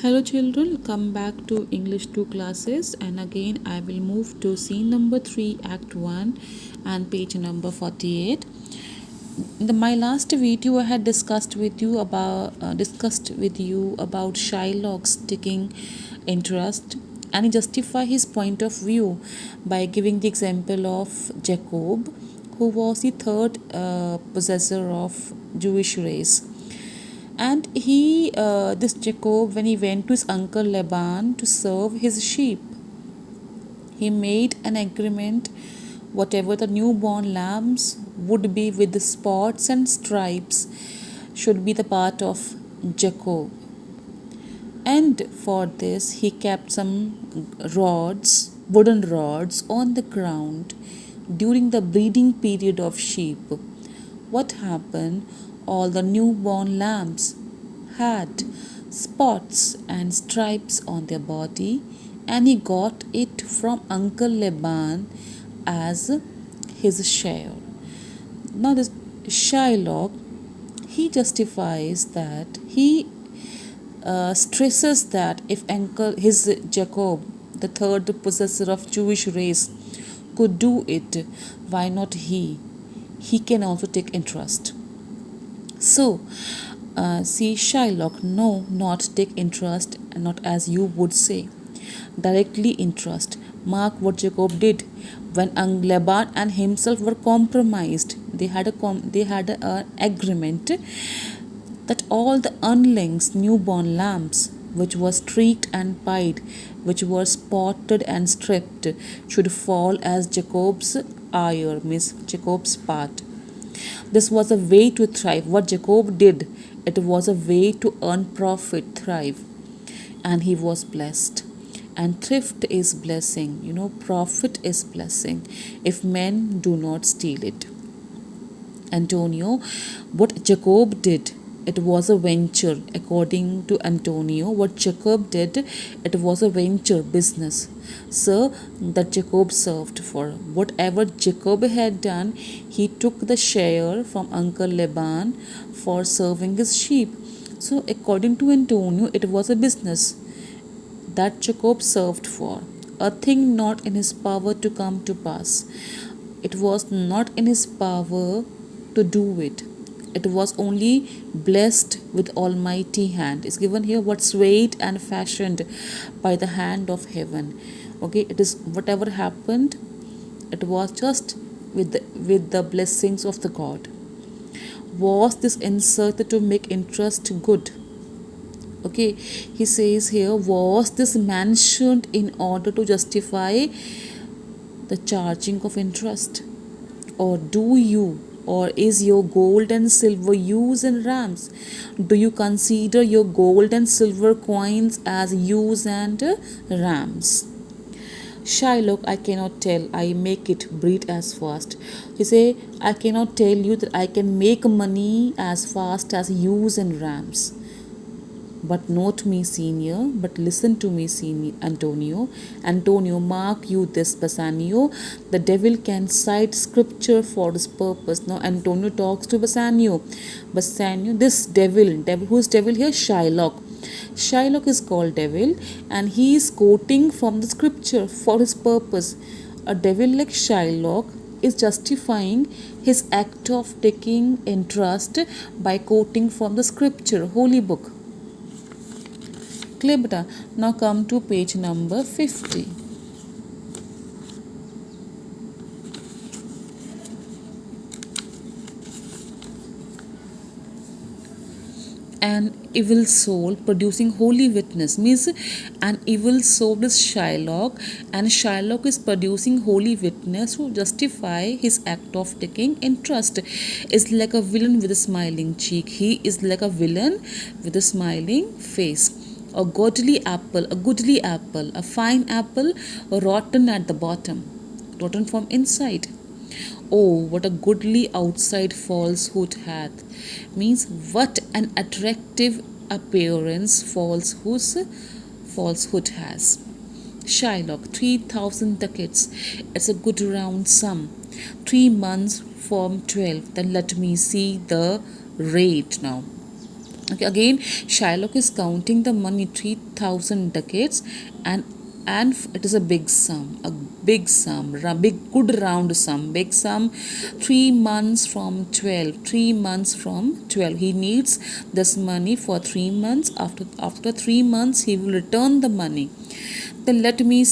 Hello children, come back to English 2 classes, and again I will move to scene number 3 act 1 and page number 48. In my last video I had discussed with you about Shylock's taking interest, and he justified his point of view by giving the example of Jacob, who was the third possessor of Jewish race. And this Jacob, when he went to his uncle Laban to serve his sheep, he made an agreement whatever the newborn lambs would be with the spots and stripes should be the part of Jacob. And for this, he kept some wooden rods, on the ground during the breeding period of sheep. What happened? All the newborn lambs had spots and stripes on their body, and he got it from Uncle Laban as his share. Now, this Shylock, he justifies that he stresses that if his Jacob, the third possessor of Jewish race, could do it, why not he? He can also take interest. So, see, Shylock, no, not take interest, and not as you would say, directly interest. Mark what Jacob did when Laban and himself were compromised. They had an agreement that all the unlings newborn lambs, which were streaked and pied, which were spotted and stripped, should fall as Jacob's hire, means Jacob's part. This was a way to thrive. What Jacob did, it was a way to earn profit, thrive. And he was blessed. And thrift is blessing. Profit is blessing if men do not steal it. Antonio, what Jacob did, it was a venture. According to Antonio, what Jacob did, it was a venture, business. So that Jacob served for. Whatever Jacob had done, he took the share from Uncle Laban for serving his sheep. So according to Antonio, it was a business that Jacob served for, a thing not in his power to come to pass. It was not in his power to do it. It was only blessed with almighty hand. It's given here what swayed and fashioned by the hand of heaven. Okay, it is whatever happened, it was just with the blessings of the God. Was this inserted to make interest good? Okay, he says here, was this mentioned in order to justify the charging of interest? Or is your gold and silver ewes and rams? Do you consider your gold and silver coins as ewes and rams? Shylock, I cannot tell. I make it breed as fast. He say, I cannot tell you that I can make money as fast as ewes and rams. But not me, senior, but listen to me, senior Antonio. Antonio, mark you this, Bassanio. The devil can cite scripture for this purpose. Now Antonio talks to Bassanio. Bassanio, this devil, who's devil here? Shylock. Shylock is called devil, and he is quoting from the scripture for his purpose. A devil like Shylock is justifying his act of taking interest by quoting from the scripture, holy book. Clear, beta? Now come to page number 50. An evil soul producing holy witness, means an evil soul is Shylock, and Shylock is producing holy witness to justify his act of taking interest. Is like a villain with a smiling cheek. He is like a villain with a smiling face. A goodly apple, a fine apple, rotten at the bottom, rotten from inside. Oh, what a goodly outside falsehood hath, means what an attractive appearance falsehood has. Shylock, 3,000 ducats, it's a good round sum. 3 months from 12, then let me see the rate now. Okay, again, Shylock is counting the money, 3,000 ducats, and it is a big sum, big good round sum, big sum. 3 months from 12, 3 months from 12. He needs this money for 3 months. After 3 months, he will return the money. Then let me